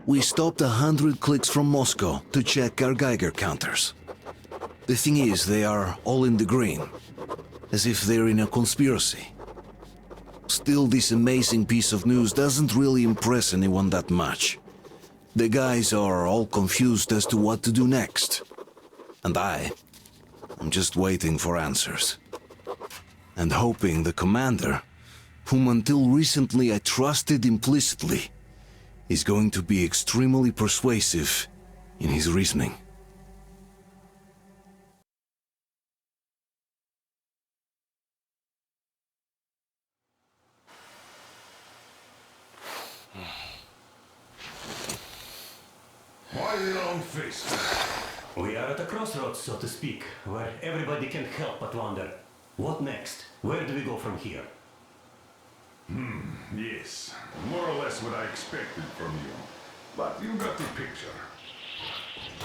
We stopped 100 clicks from Moscow to check our Geiger counters. The thing is, they are all in the green, as if they're in a conspiracy. Still, this amazing piece of news doesn't really impress anyone that much. The guys are all confused as to what to do next. And I'm just waiting for answers. And hoping the commander, whom until recently I trusted implicitly, is going to be extremely persuasive in his reasoning. Why the long face? We are at a crossroads, so to speak, where everybody can't help but wonder, what next? Where do we go from here? Yes, more or less what I expected from you. But you got the picture.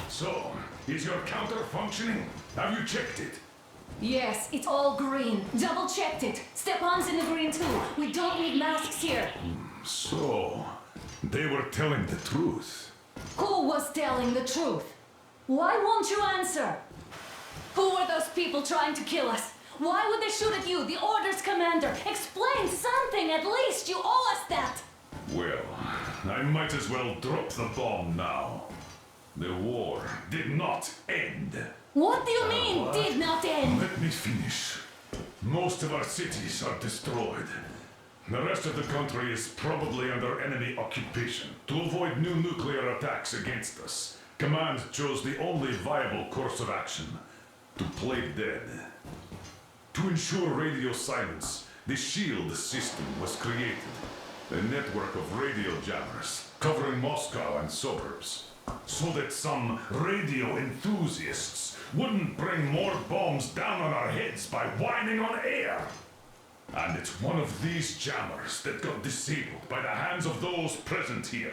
So, is your counter functioning? Have you checked it? Yes, it's all green. Double checked it. Stepan's in the green too. We don't need masks here. So, they were telling the truth. Who was telling the truth? Why won't you answer? Who were those people trying to kill us? Why would they shoot at you, the Order's commander? Explain something, at least! You owe us that! Well, I might as well drop the bomb now. The war did not end. What do you mean, did not end? Let me finish. Most of our cities are destroyed. The rest of the country is probably under enemy occupation. To avoid new nuclear attacks against us, Command chose the only viable course of action: to play dead. To ensure radio silence, the SHIELD system was created. A network of radio jammers covering Moscow and suburbs. So that some radio enthusiasts wouldn't bring more bombs down on our heads by whining on air. And it's one of these jammers that got disabled by the hands of those present here.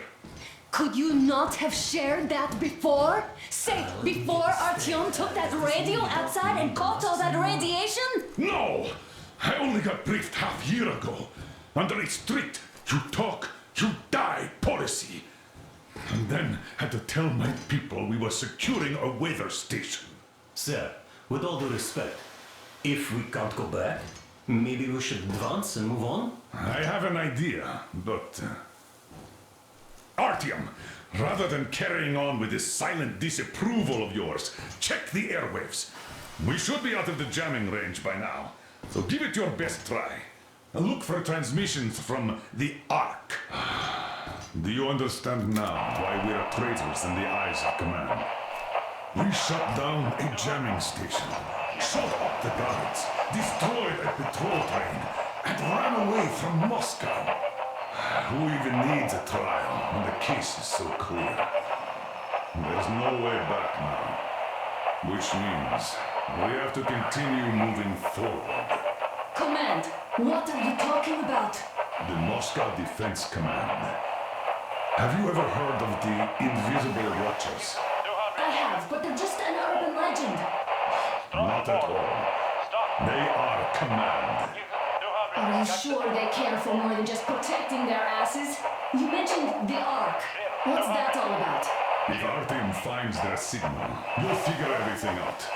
Could you not have shared that before? Say, before Artyom took that radio outside and caught all that radiation? No! I only got briefed half year ago. Under a strict, you talk, you die policy. And then had to tell my people we were securing a weather station. Sir, with all due respect, if we can't go back, maybe we should advance and move on? I have an idea, but... Artyom, rather than carrying on with this silent disapproval of yours, check the airwaves. We should be out of the jamming range by now, so give it your best try. Look for transmissions from the Ark. Do you understand now why we are traitors in the eyes of Command? We shut down a jamming station, shot up the guards, destroyed a patrol train, and ran away from Moscow. Who even needs a trial when the case is so clear? There's no way back now. Which means we have to continue moving forward. Command, what are you talking about? The Moscow Defense Command. Have you ever heard of the Invisible Watchers? I have, but they're just an urban legend. Not at all. They are Command. Are you sure they care for more than just protecting their asses? You mentioned the Ark. What's that all about? If Artyom finds their signal, you'll figure everything out.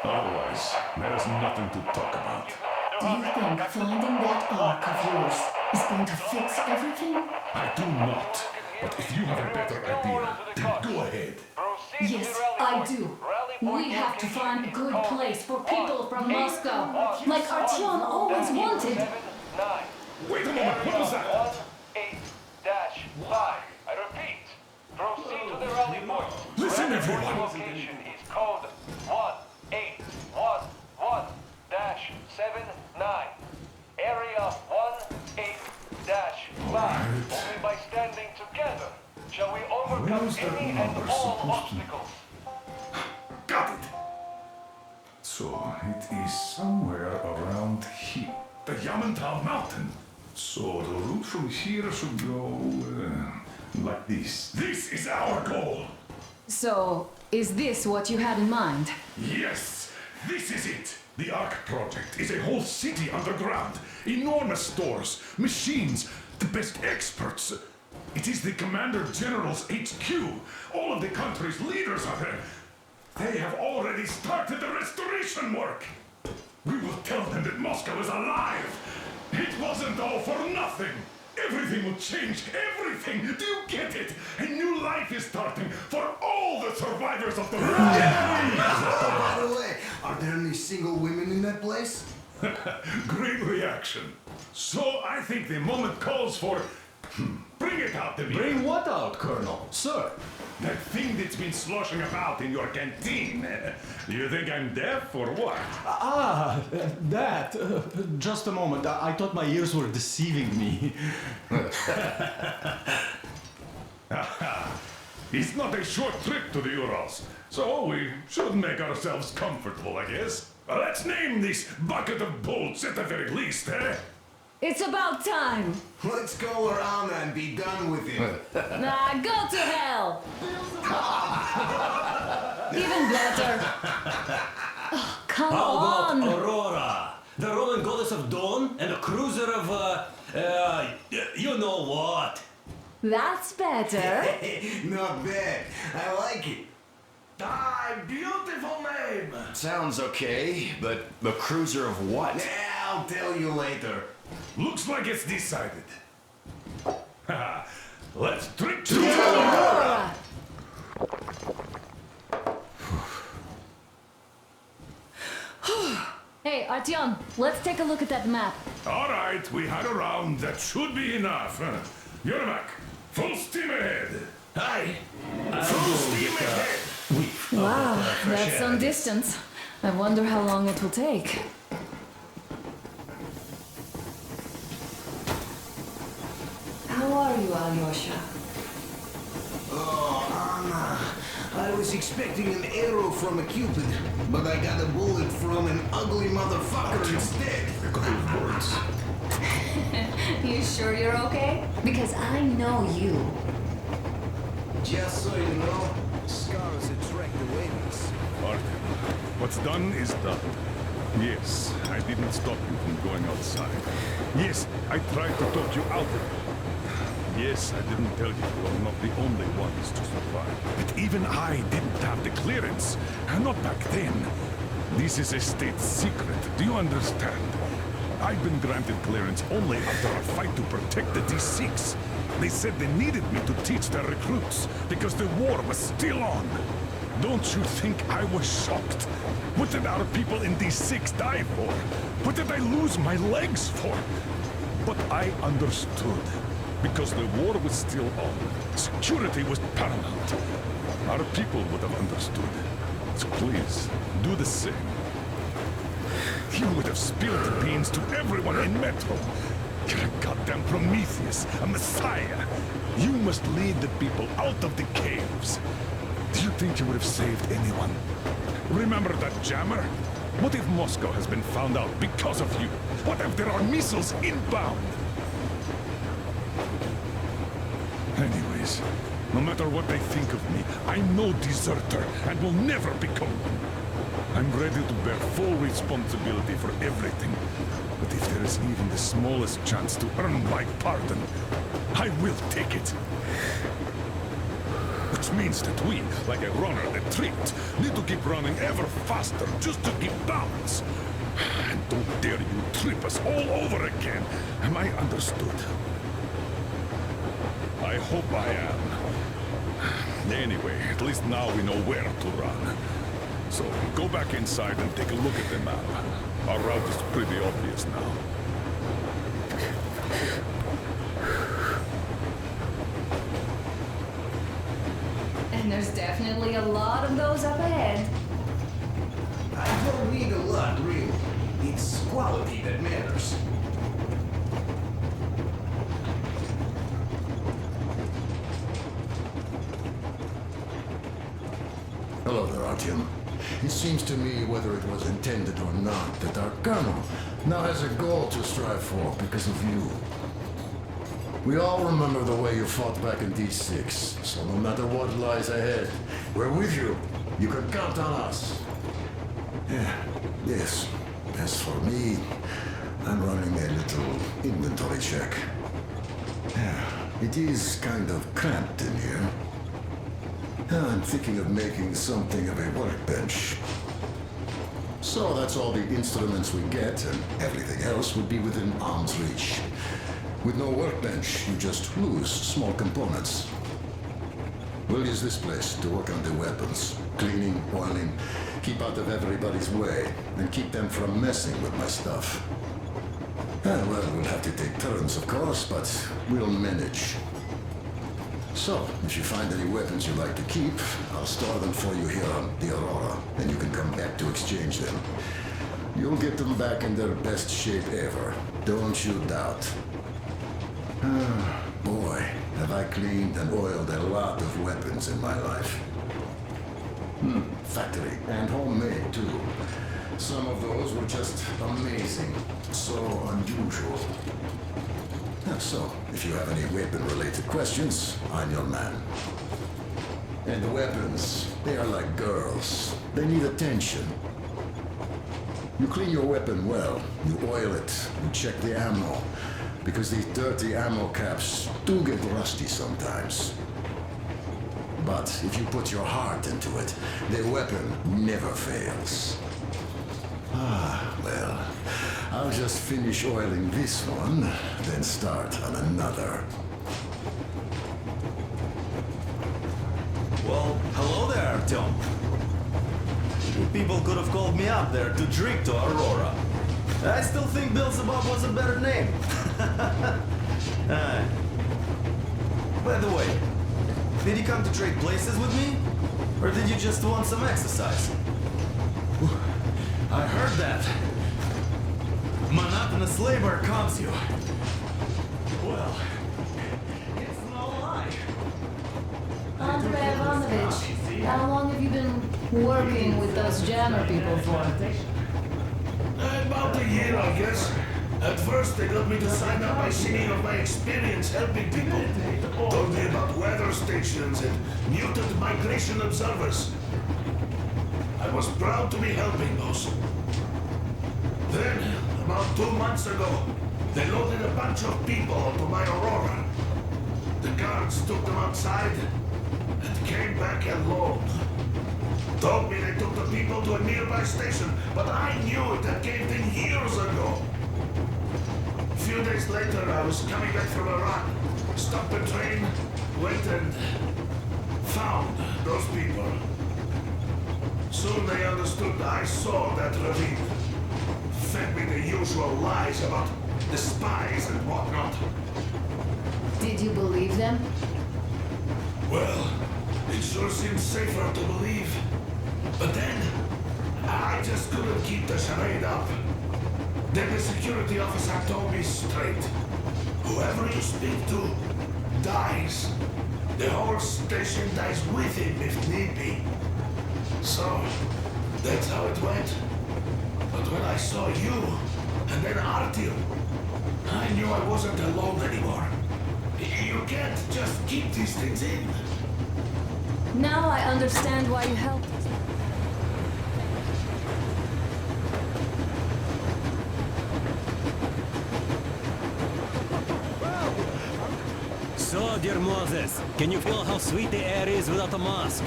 Otherwise, there's nothing to talk about. Do you think finding that Ark of yours is going to fix everything? I do not. But if you have a better idea, then go ahead. Yes, I do. We have to find a good place for people from Moscow, like Artyom always wanted. Wait a moment, what was that? 18-5. I repeat, proceed to the rally point. Listen, Rally everyone. point location is code 1811-79. Area 18-5. Only by standing together shall we overcome Where's that any and number all supposed to be? obstacles. Got it. So it is somewhere around here. The Yamantau Mountain. So the route from here should go like this. This is our goal. So, is this what you had in mind? Yes, this is it. The Ark Project is a whole city underground. Enormous stores, machines, the best experts. It is the Commander General's HQ. All of the country's leaders are there. They have already started the restoration work. We will tell them that Moscow is alive. It wasn't all for nothing. Everything will change. Everything. Do you get it? A new life is starting for all the survivors of the war. By the way, are there any single women in that place? Great reaction. So I think the moment calls for... Bring it out to me. Bring what out, Colonel? Sir? That thing that's been sloshing about in your canteen. Do you think I'm deaf or what? That. Just a moment. I thought my ears were deceiving me. It's not a short trip to the Urals, so we should make ourselves comfortable, I guess. Let's name this bucket of bolts at the very least, eh? It's about time. Let's go around and be done with it. Nah, go to hell. Even better. Oh, come How on. about Aurora? The Roman goddess of dawn and a cruiser of, you know what? That's better. Not bad. I like it. Beautiful name. Sounds okay, but the cruiser of what? Yeah, I'll tell you later. Looks like it's decided. Let's trip to Aurora. Hey, Artyom, let's take a look at that map. All right, we had a round. That should be enough. Yermak, full steam ahead. Hi. Full steam ahead. Wow, that's some distance. I wonder how long it will take. How are you, Alyosha? Oh, Anna. I was expecting an arrow from a cupid, but I got a bullet from an ugly motherfucker instead. Good words. You sure you're okay? Because I know you. Just so you know, scars attract the waves. Artyom, what's done is done. Yes, I didn't stop you from going outside. Yes, I tried to talk you out of it. Yes, I didn't tell you you are not the only ones to survive. But even I didn't have the clearance. Not back then. This is a state secret. Do you understand? I've been granted clearance only after a fight to protect the D6. They said they needed me to teach their recruits because the war was still on. Don't you think I was shocked? What did our people in D6 die for? What did I lose my legs for? But I understood. Because the war was still on. Security was paramount. Our people would have understood. So please, do the same. You would have spilled the beans to everyone in Metro. You're a goddamn Prometheus, a messiah. You must lead the people out of the caves. Do you think you would have saved anyone? Remember that jammer? What if Moscow has been found out because of you? What if there are missiles inbound? Anyways, no matter what they think of me, I'm no deserter and will never become one. I'm ready to bear full responsibility for everything. But if there is even the smallest chance to earn my pardon, I will take it. Which means that we, like a runner that tripped, need to keep running ever faster just to keep balance. And don't dare you trip us all over again. Am I understood? I hope I am. Anyway, at least now we know where to run. So, go back inside and take a look at the map. Our route is pretty obvious now. And there's definitely a lot of those up ahead. I don't need a lot, really. It's quality that matters. Hello there, Artyom. It seems to me, whether it was intended or not, that our colonel now has a goal to strive for because of you. We all remember the way you fought back in D6, so no matter what lies ahead, we're with you. You can count on us. Yeah, yes. As for me, I'm running a little inventory check. Yeah. It is kind of cramped in here. I'm thinking of making something of a workbench. So that's all the instruments we get, and everything else would be within arm's reach. With no workbench, you just lose small components. We'll use this place to work on the weapons. Cleaning, oiling, keep out of everybody's way, and keep them from messing with my stuff. Well, we'll have to take turns, of course, but we'll manage. So, if you find any weapons you'd like to keep, I'll store them for you here on the Aurora, and you can come back to exchange them. You'll get them back in their best shape ever. Don't you doubt. Boy, have I cleaned and oiled a lot of weapons in my life. Factory and homemade, too. Some of those were just amazing. So unusual. So, if you have any weapon-related questions, I'm your man. And the weapons, they are like girls. They need attention. You clean your weapon well, you oil it, you check the ammo, because these dirty ammo caps do get rusty sometimes. But if you put your heart into it, the weapon never fails. Well, I'll just finish oiling this one, then start on another. Well, hello there, Artyom. You people could have called me up there to drink to Aurora. I still think Beelzebub was a better name. By the way, did you come to trade places with me? Or did you just want some exercise? I heard that. Monotonous labor calms you. Well, it's no lie. Andrei Ivanovich, how long have you been working with those jammer people for? About a year, I guess. At first, they got me to sign up by singing of my experience helping people. Told me about weather stations and mutant migration observers. I was proud to be helping those. Then, about 2 months ago, they loaded a bunch of people onto my Aurora. The guards took them outside and came back alone. Told me they took the people to a nearby station, but I knew it had caved in years ago. A few days later, I was coming back from a run. Stopped the train, went and found those people. Soon they understood that I saw that ravine. Fed me the usual lies about the spies and whatnot. Did you believe them? Well, it sure seemed safer to believe. But then, I just couldn't keep the charade up. Then the security officer told me straight. Whoever you speak to, dies. The whole station dies with him if need be. So, that's how it went. But when I saw you, and then Artyom, I knew I wasn't alone anymore. You can't just keep these things in. Now I understand why you helped us. So, dear Moses, can you feel how sweet the air is without a mask?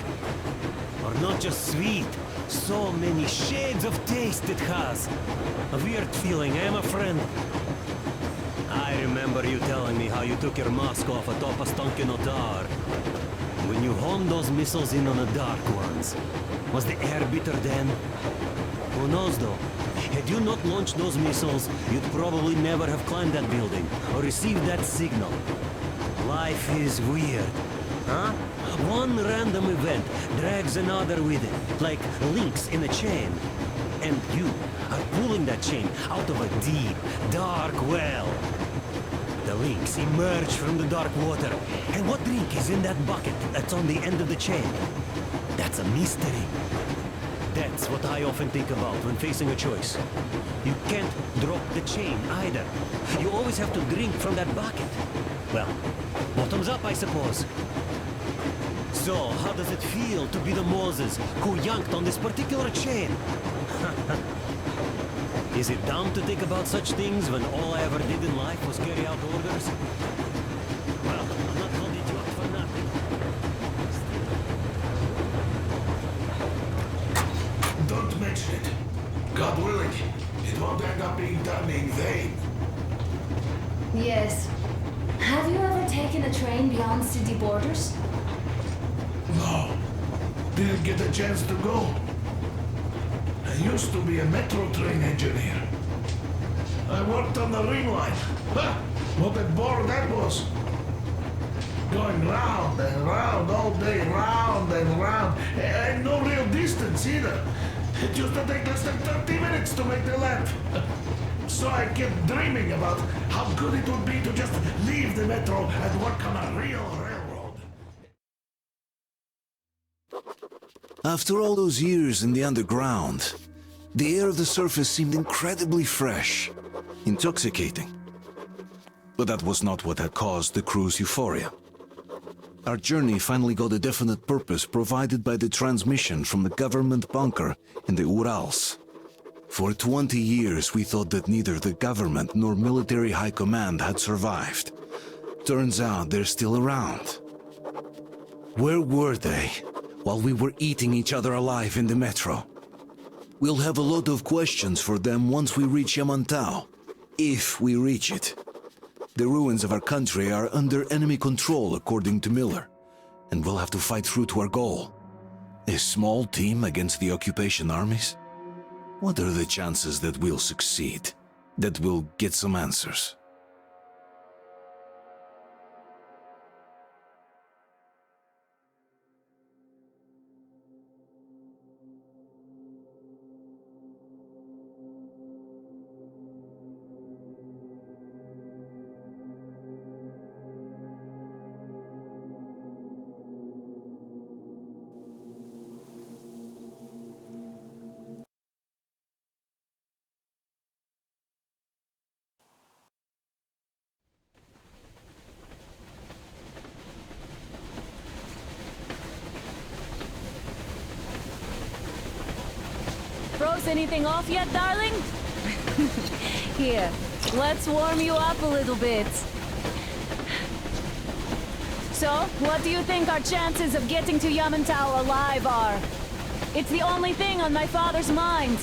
Or not just sweet, so many shades of taste it has. A weird feeling, eh, my friend? I remember you telling me how you took your mask off atop Ostankino Tower. When you honed those missiles in on the Dark Ones. Was the air bitter then? Who knows though? Had you not launched those missiles, you'd probably never have climbed that building or received that signal. Life is weird, huh? One random event drags another with it, like links in a chain. And you are pulling that chain out of a deep, dark well. The links emerge from the dark water. And what drink is in that bucket that's on the end of the chain? That's a mystery. That's what I often think about when facing a choice. You can't drop the chain either. You always have to drink from that bucket. Well, bottoms up, I suppose. So, how does it feel to be the Moses who yanked on this particular chain? Is it dumb to think about such things when all I ever did in life was carry out orders? Well, mention it. God willing, it won't end up being done in vain. Yes. Have you ever taken a train beyond city borders? No. Didn't get a chance to go. I used to be a metro train engineer. I worked on the ring line. Ha! What a bore that was. Going round and round all day, round and round. And no real distance either. It used to take less than 30 minutes to make the lap. So I kept dreaming about how good it would be to just leave the metro and work on a real railroad. After all those years in the underground, the air of the surface seemed incredibly fresh, intoxicating. But that was not what had caused the crew's euphoria. Our journey finally got a definite purpose provided by the transmission from the government bunker in the Urals. For 20 years we thought that neither the government nor military high command had survived. Turns out they're still around. Where were they while we were eating each other alive in the metro? We'll have a lot of questions for them once we reach Yamantau, if we reach it. The ruins of our country are under enemy control, according to Miller, and we'll have to fight through to our goal. A small team against the occupation armies? What are the chances that we'll succeed? That we'll get some answers? Froze anything off yet, darling? Here, let's warm you up a little bit. So, what do you think our chances of getting to Yamantau alive are? It's the only thing on my father's mind.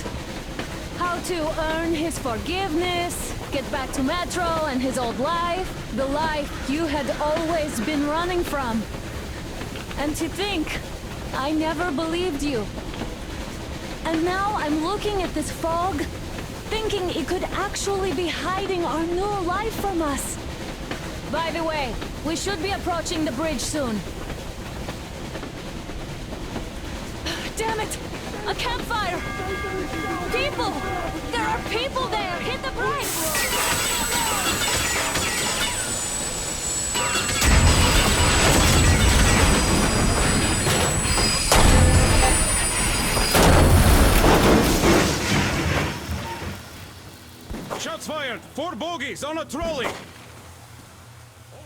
How to earn his forgiveness, get back to Metro and his old life, the life you had always been running from. And to think, I never believed you. And now I'm looking at this fog, thinking it could actually be hiding our new life from us. By the way, we should be approaching the bridge soon. Damn it! A campfire! People! There are people there! Hit the brakes! Shots fired! 4 bogies on a trolley!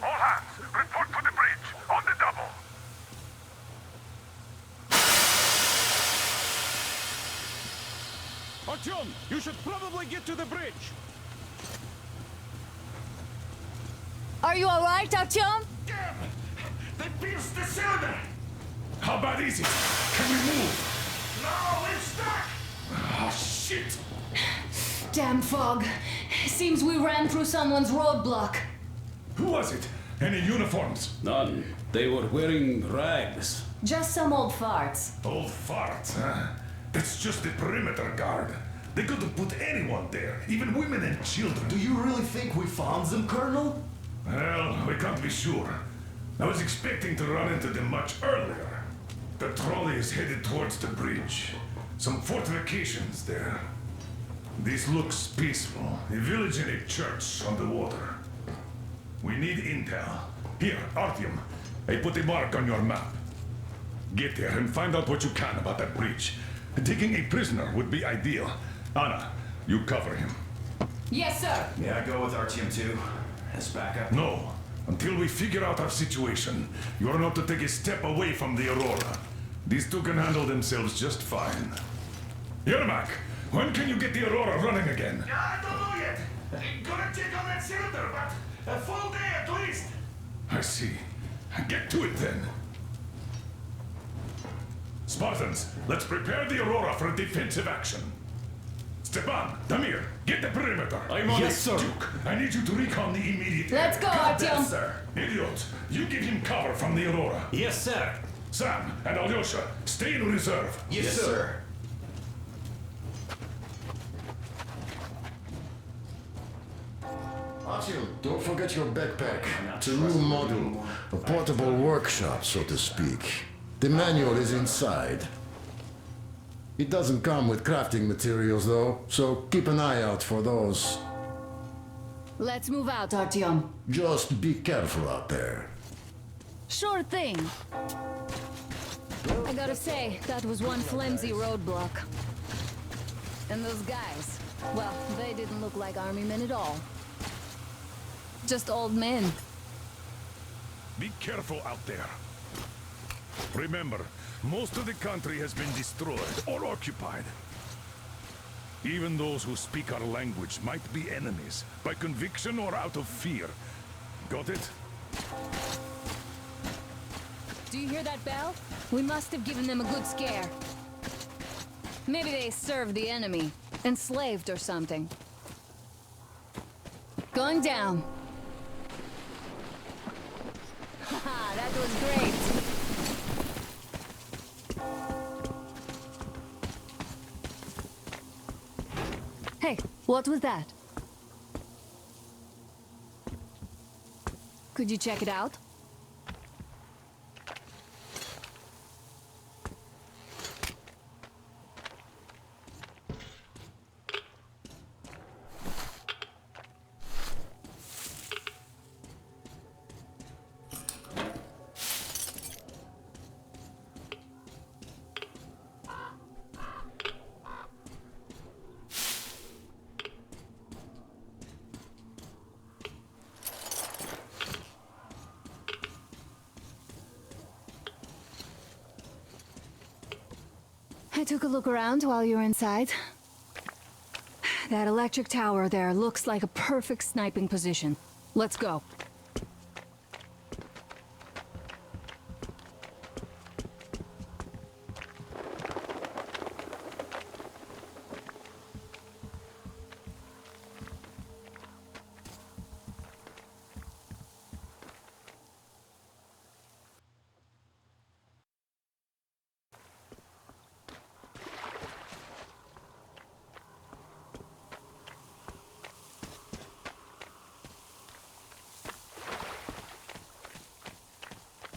All hands, report to the bridge, on the double. Artyom, you should probably get to the bridge! Are you alright, Artyom? Damn! They pierced the cylinder! How bad is it? Can we move? No, we're stuck! Ah, shit! Damn fog. Seems we ran through someone's roadblock. Who was it? Any uniforms? None. They were wearing rags. Just some old farts. Old farts, huh? That's just the perimeter guard. They could have put anyone there, even women and children. Do you really think we found them, Colonel? Well, we can't be sure. I was expecting to run into them much earlier. The trolley is headed towards the bridge. Some fortifications there. This looks peaceful. A village and a church on the water. We need intel. Here, Artyom. I put a mark on your map. Get there and find out what you can about that bridge. Taking a prisoner would be ideal. Anna, you cover him. Yes, sir. May I go with Artyom too? As backup? No. Until we figure out our situation, you are not to take a step away from the Aurora. These two can handle themselves just fine. Yermak, when can you get the Aurora running again? I don't know yet. Gonna check on that cylinder, but a full day at least. I see. Get to it then. Spartans, let's prepare the Aurora for a defensive action. Stepan, Damir, get the perimeter. I'm on Yes, it. sir. Duke, I need you to recon the immediate Let's area. go, Artyom. Sir. Idiot, you give him cover from the Aurora. Yes, sir. Sam and Alyosha, stay in reserve. Yes, sir. Artyom, don't forget your backpack. It's a new model. A portable workshop, so to speak. The manual is inside. It doesn't come with crafting materials, though, so keep an eye out for those. Let's move out, Artyom. Just be careful out there. Sure thing. I gotta say, that was one flimsy roadblock. And those guys, well, they didn't look like army men at all. Just old men. Be careful out there. Remember, most of the country has been destroyed or occupied. Even those who speak our language might be enemies, by conviction or out of fear. Got it? Do you hear that bell? We must have given them a good scare. Maybe they served the enemy, enslaved or something. Going down. Haha, that was great. Hey, what was that? Could you check it out? I took a look around while you were inside. That electric tower there looks like a perfect sniping position. Let's go.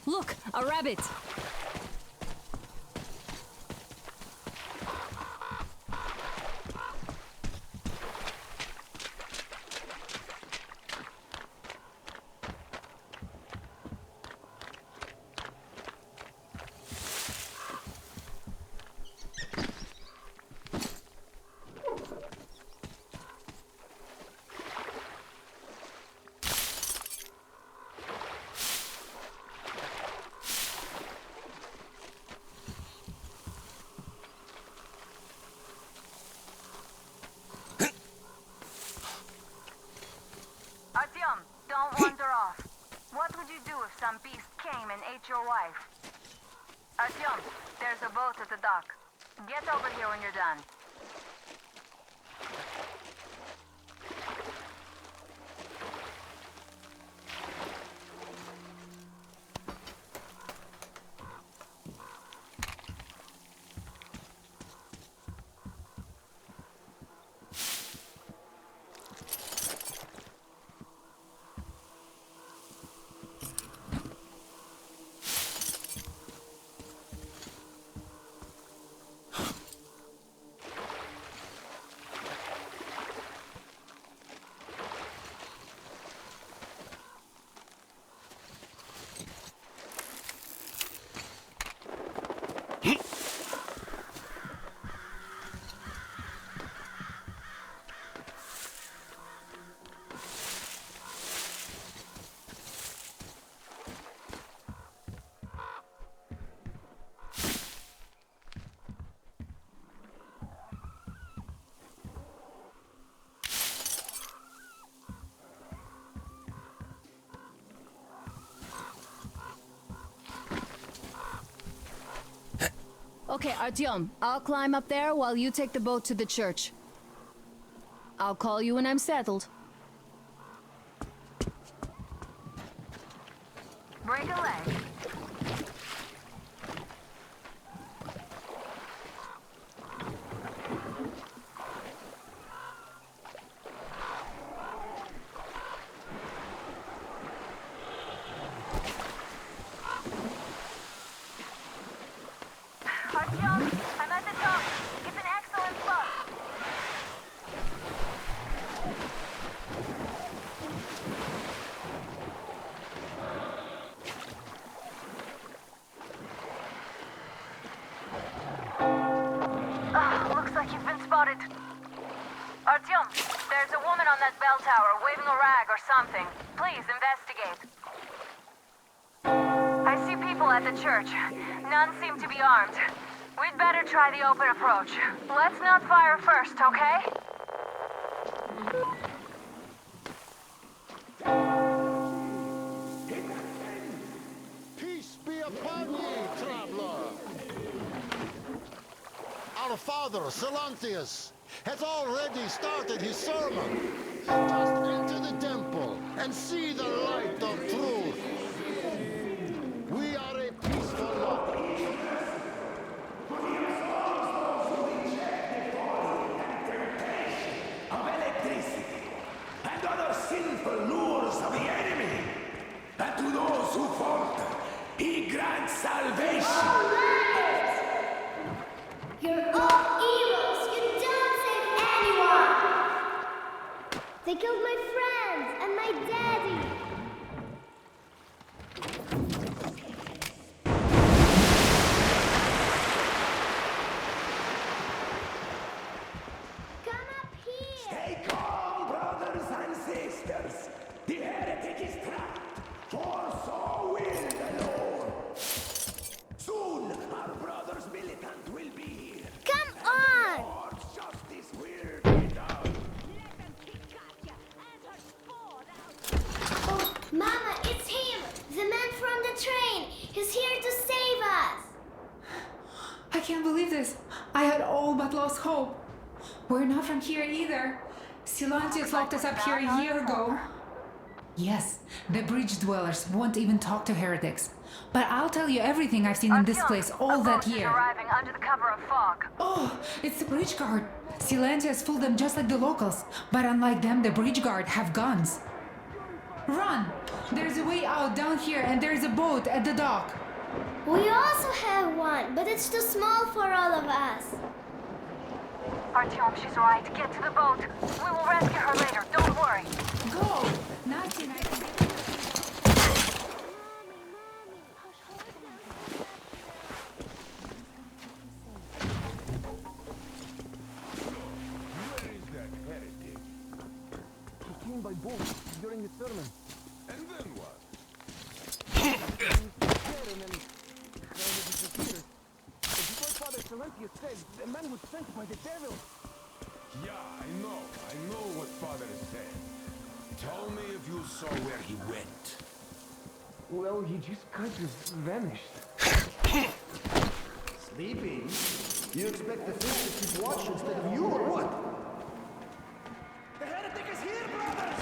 Look, a rabbit! Artyom, don't wander off. What would you do if some beast came and ate your wife? Artyom, there's a boat at the dock. Get over here when you're done. Okay, Artyom, I'll climb up there while you take the boat to the church. I'll call you when I'm settled. Break a leg. Artyom, I'm at the top. It's an excellent spot. Looks like you've been spotted. Artyom, there's a woman on that bell tower waving a rag or something. Please investigate. I see people at the church. None seem to be armed. We'd better try the open approach. Let's not fire first, okay? Peace be upon ye, traveler. Our father, Silantius, has already started his sermon. Just enter the temple and see the light of truth. We are a peaceful lot. Of electricity and other sinful lures of the enemy. And to those who falter, he grants salvation. You're all evils! You don't save anyone! They killed my friends and my daddy! Come up here! Stay calm, brothers and sisters. The heretic is trapped, for so will the Lord. Soon, our brother's militant will be here. Come on! Lord's justice will be done. Oh, Mama, it's him! The man from the train! He's here to save us! I can't believe this. I had all but lost hope. We're not from here either. Silantius locked us up here a year ago. Yes, the bridge dwellers won't even talk to heretics. But I'll tell you everything I've seen in this place all that year. Arriving under the cover of fog. Oh, it's the bridge guard. Silantius fooled them just like the locals. But unlike them, the bridge guard have guns. Run! There's a way out down here and there's a boat at the dock. We also have one, but it's too small for all of us. Artyom, she's right. Get to the boat. We will rescue her later. Don't worry. Go! Nothing I can... Where is that heretic? He came by boat during the sermon. And then what? And then kind of disappeared. But before Father Silantius said, the man was sent by the devil. Yeah, I know what Father said. Tell me if you saw where he went. Well, he just kind of vanished. Sleeping? You expect the fish to keep watch instead of you, or what? The heretic is here, brothers!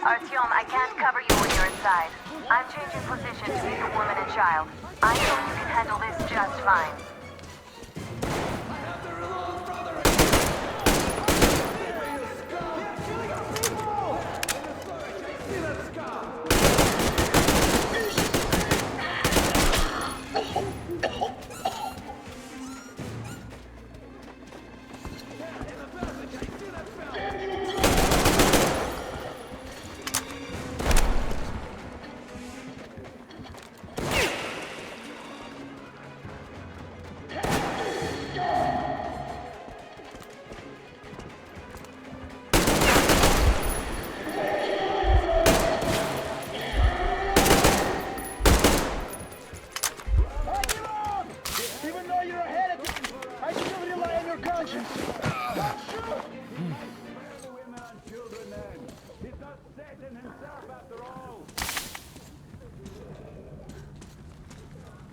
Artyom, I can't cover you when you're inside. I'm changing position to meet the woman and child. I know you can handle this just fine.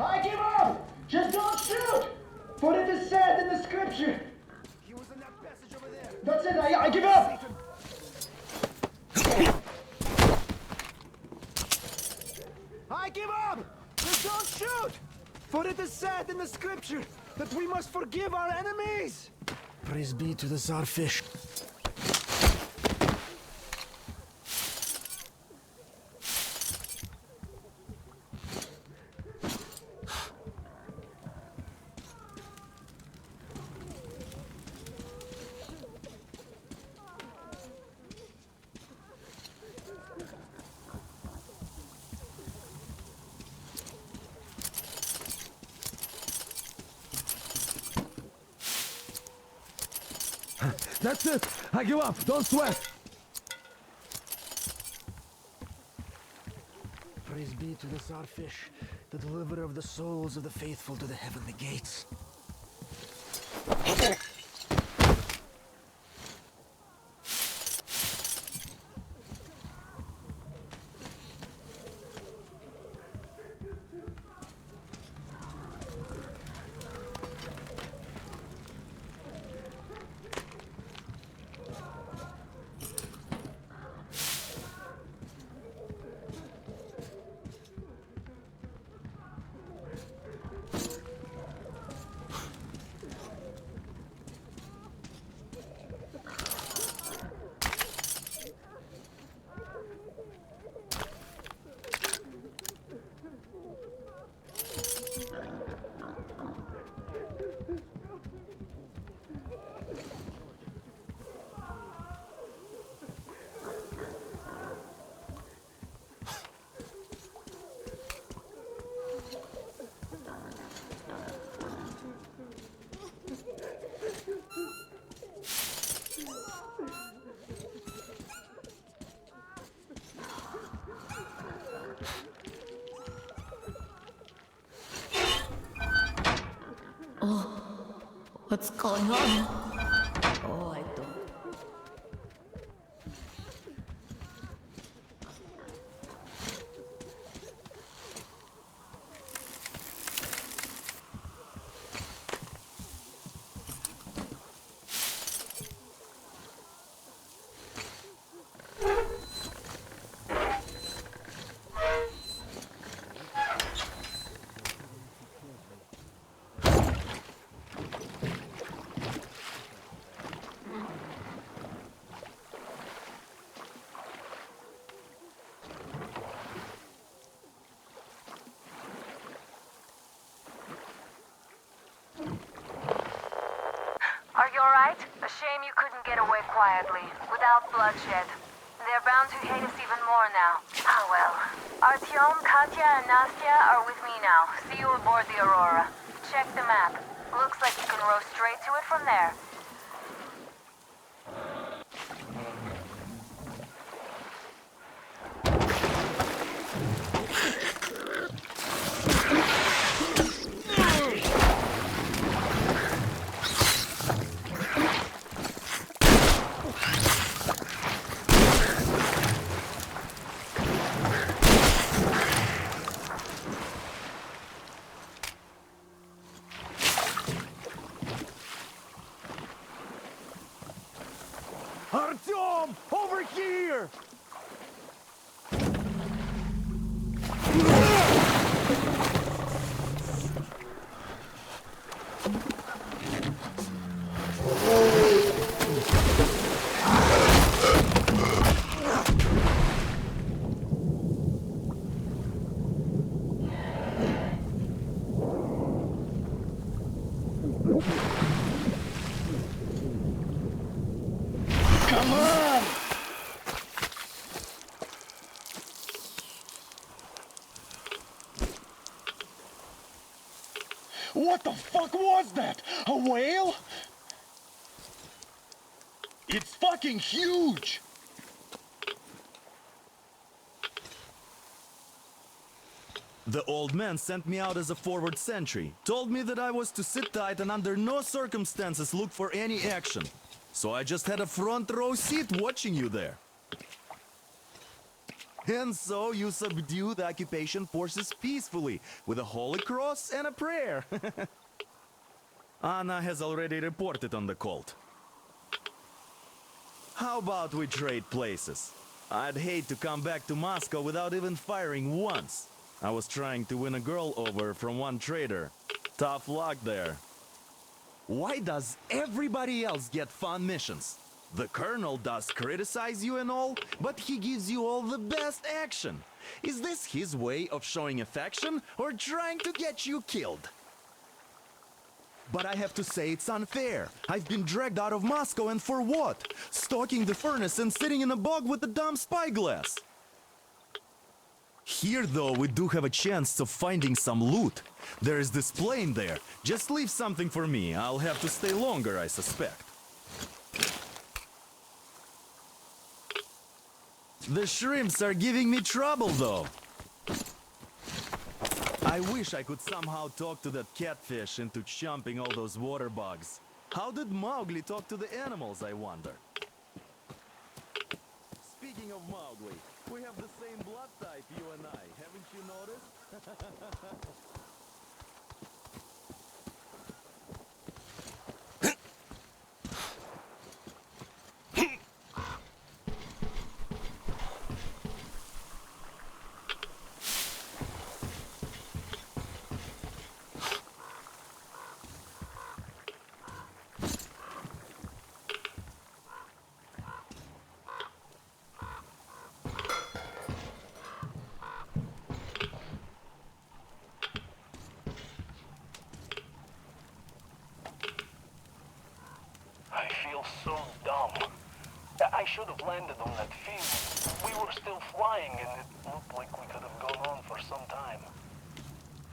I give up! Just don't shoot! Put it shit! He was in that passage over there. That's it, I give up! I give up! Just don't shoot! For it is said in the scripture that we must forgive our enemies! Praise be to the Czarfish. That's it! I give up! Don't sweat! Praise be to the Czarfish, the deliverer of the souls of the faithful to the heavenly gates. What's going on? Oh, I don't. Are you alright? A shame you couldn't get away quietly, without bloodshed. They're bound to hate us even more now. Ah well. Artyom, Katya, and Nastya are with me now. See you aboard the Aurora. Check the map. Looks like you can row straight to it from there. Artyom! Over here! Come on! What the fuck was that? A whale? It's fucking huge! The old man sent me out as a forward sentry. Told me that I was to sit tight and under no circumstances look for any action. So I just had a front row seat watching you there. And so you subdue the occupation forces peacefully with a holy cross and a prayer. Anna has already reported on the cult. How about we trade places? I'd hate to come back to Moscow without even firing once. I was trying to win a girl over from one trader. Tough luck there. Why does everybody else get fun missions? The Colonel does criticize you and all, but he gives you all the best action. Is this his way of showing affection or trying to get you killed? But I have to say it's unfair. I've been dragged out of Moscow, and for what? Stalking the furnace and sitting in a bog with a dumb spyglass. Here, though, we do have a chance of finding some loot. There is this plane there. Just leave something for me. I'll have to stay longer, I suspect. The shrimps are giving me trouble, though. I wish I could somehow talk to that catfish into chomping all those water bugs. How did Mowgli talk to the animals, I wonder? Speaking of Mowgli, we have the same blood type, you and I. Haven't you noticed? So dumb. I should have landed on that field. We were still flying and it looked like we could have gone on for some time.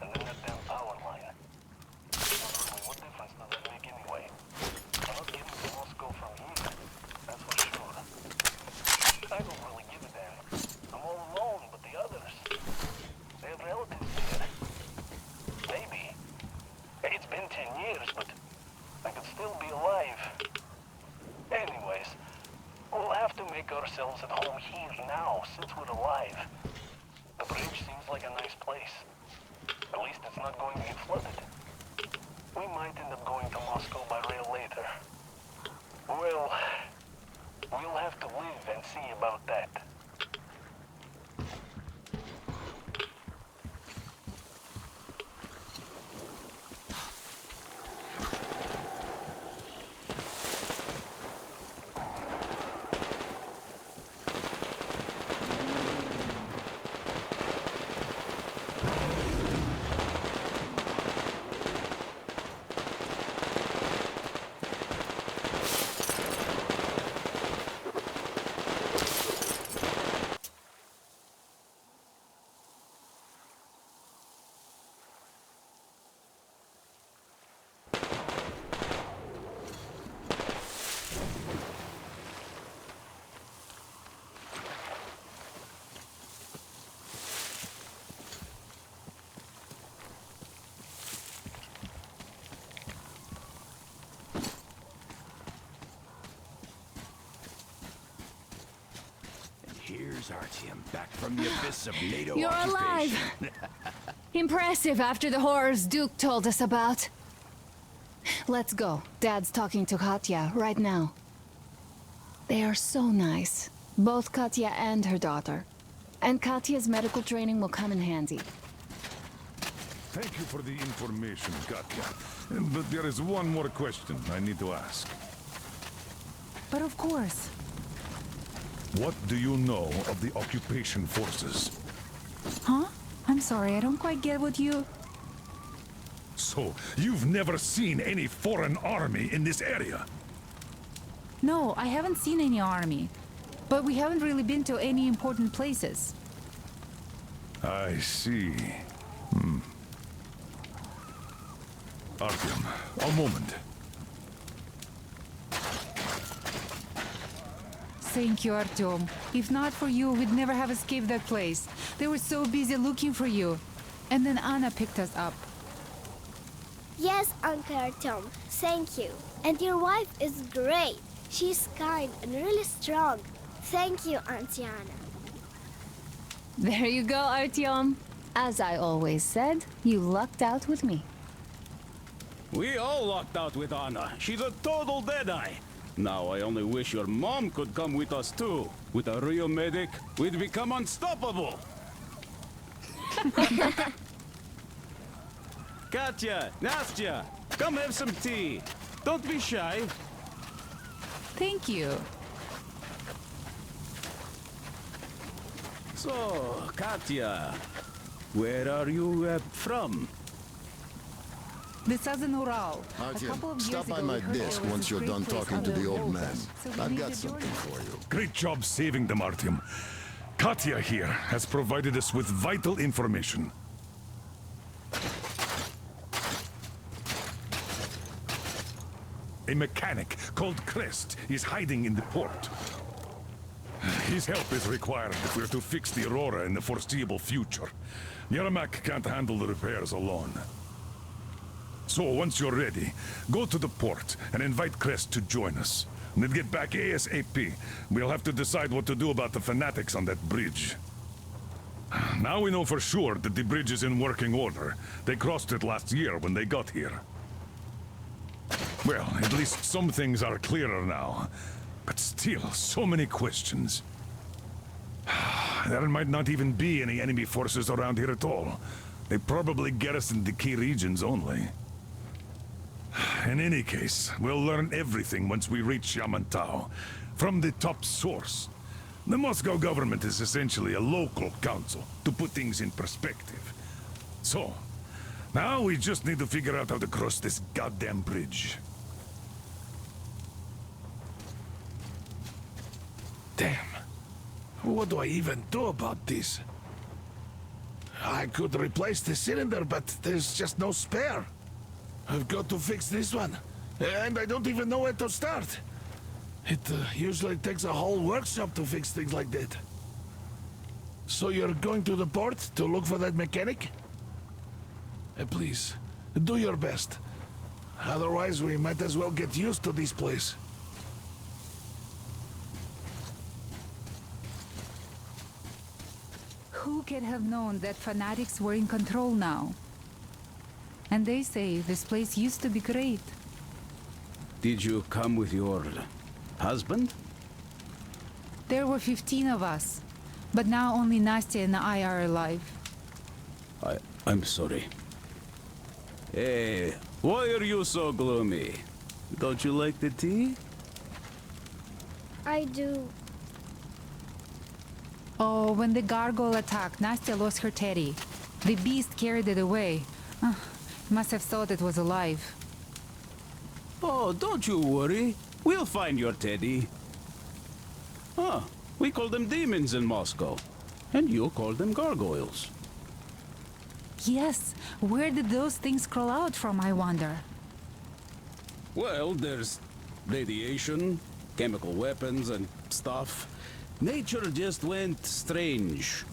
And then that damn power line. Really, what difference does that make anyway? I'm not getting to Moscow from here. That's for sure. I don't really give a damn. I'm all alone, but the others, they have relatives here. Maybe. It's been 10 years, but I could still be alive. Anyways, we'll have to make ourselves at home here now, since we're alive. The bridge seems like a nice place. At least it's not going to get flooded. We might end up going to Moscow by rail later. Well, we'll have to live and see about that. Here's Artyom, back from the abyss of NATO You're occupation. alive! Impressive after the horrors Duke told us about. Let's go. Dad's talking to Katya right now. They are so nice. Both Katya and her daughter. And Katya's medical training will come in handy. Thank you for the information, Katya. But there is one more question I need to ask. But of course. What do you know of the occupation forces? Huh? I'm sorry, I don't quite get what you... So, you've never seen any foreign army in this area? No, I haven't seen any army. But we haven't really been to any important places. I see. Artyom, a moment. Thank you, Artyom. If not for you, we'd never have escaped that place. They were so busy looking for you. And then Anna picked us up. Yes, Uncle Artyom, thank you. And your wife is great. She's kind and really strong. Thank you, Auntie Anna. There you go, Artyom. As I always said, you lucked out with me. We all locked out with Anna. She's a total deadeye. Now I only wish your mom could come with us too. With a real medic, we'd become unstoppable. Katya, Nastya, come have some tea. Don't be shy. Thank you. So, Katya, where are you from? The southern Ural. Artyom, stop by my desk once you're done talking to the old man. I've got something for you. Great job saving them, Artyom. Katya here has provided us with vital information. A mechanic called Crest is hiding in the port. His help is required if we're to fix the Aurora in the foreseeable future. Yermak can't handle the repairs alone. So, once you're ready, go to the port and invite Crest to join us. And then get back ASAP. We'll have to decide what to do about the fanatics on that bridge. Now we know for sure that the bridge is in working order. They crossed it last year when they got here. Well, at least some things are clearer now. But still, so many questions. There might not even be any enemy forces around here at all. They probably garrisoned the key regions only. In any case, we'll learn everything once we reach Yamantau. From the top source. The Moscow government is essentially a local council, to put things in perspective. So, now we just need to figure out how to cross this goddamn bridge. Damn. What do I even do about this? I could replace the cylinder, but there's just no spare. I've got to fix this one. And I don't even know where to start. It usually takes a whole workshop to fix things like that. So you're going to the port to look for that mechanic? Please, do your best. Otherwise, we might as well get used to this place. Who could have known that fanatics were in control now? And they say this place used to be great. Did you come with your husband? There were 15 of us, but now only Nastya and I are alive. I'm sorry. Hey, why are you so gloomy? Don't you like the tea? I do. Oh, when the gargoyle attacked, Nastya lost her teddy. The beast carried it away. Must have thought it was alive. Oh, don't you worry. We'll find your teddy. Ah, we call them demons in Moscow. And you call them gargoyles. Yes, where did those things crawl out from, I wonder? Well, there's radiation, chemical weapons and stuff. Nature just went strange.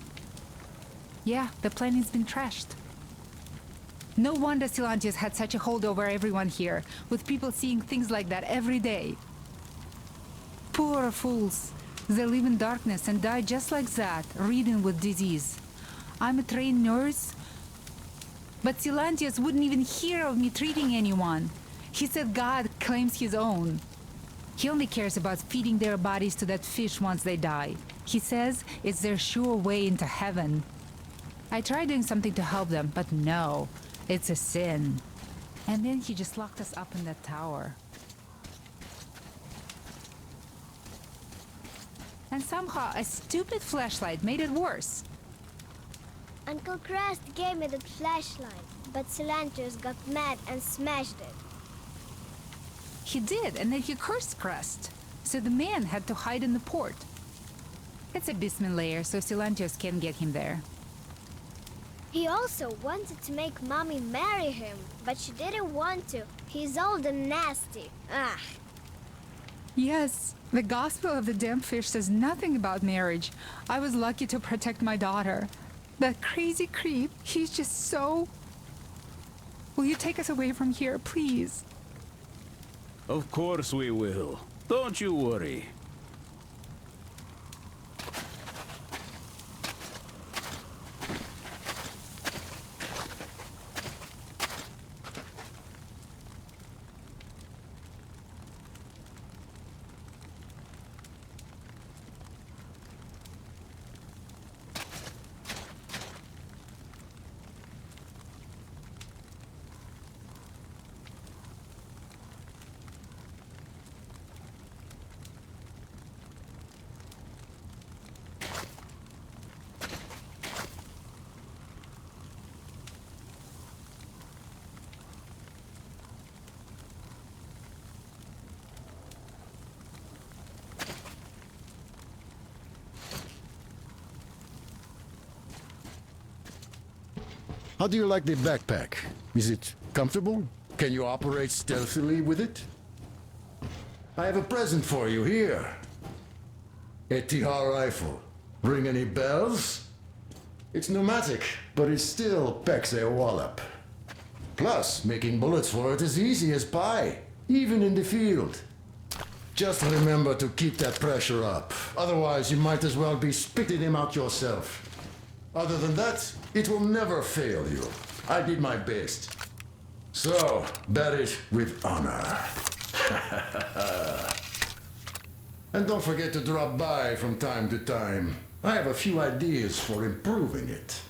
Yeah, the planet's been trashed. No wonder Silantius had such a hold over everyone here, with people seeing things like that every day. Poor fools. They live in darkness and die just like that, ridden with disease. I'm a trained nurse, but Silantius wouldn't even hear of me treating anyone. He said God claims his own. He only cares about feeding their bodies to that fish once they die. He says it's their sure way into heaven. I tried doing something to help them, but no. It's a sin. And then he just locked us up in that tower. And somehow a stupid flashlight made it worse. Uncle Crest gave me the flashlight, but Silantius got mad and smashed it. He did, and then he cursed Crest. So the man had to hide in the port. It's a basement layer, so Silantius can't get him there. He also wanted to make Mommy marry him, but she didn't want to. He's old and nasty. Ah. Yes, the Gospel of the Damned Fish says nothing about marriage. I was lucky to protect my daughter. That crazy creep, he's just so... Will you take us away from here, please? Of course we will. Don't you worry. How do you like the backpack? Is it comfortable? Can you operate stealthily with it? I have a present for you here. A TR rifle. Ring any bells? It's pneumatic, but it still packs a wallop. Plus, making bullets for it is easy as pie, even in the field. Just remember to keep that pressure up. Otherwise, you might as well be spitting him out yourself. Other than that, it will never fail you. I did my best. So, bear it with honor. And don't forget to drop by from time to time. I have a few ideas for improving it.